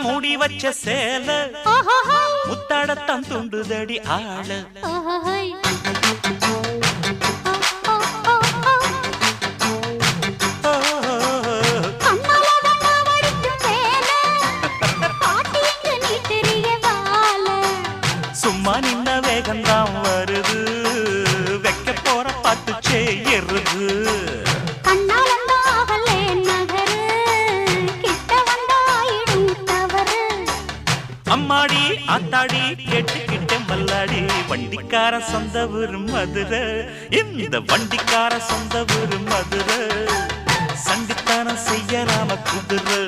மூடி வச்ச சேல முத்தாடத்தான் துண்டுதடி ஆள சும்மா நின்ன வேகந்தான் வருது வைக்க போற பாட்டு செய்யறது அம்மாடி ஆத்தாடி கேட்டுக்கிட்ட மல்லாடி வண்டிக்கார சொந்த ஊரு மதுரை இந்த வண்டிக்கார சொந்த ஊரு மதுரை சண்டித்தானம் செய்யலாம குதிரை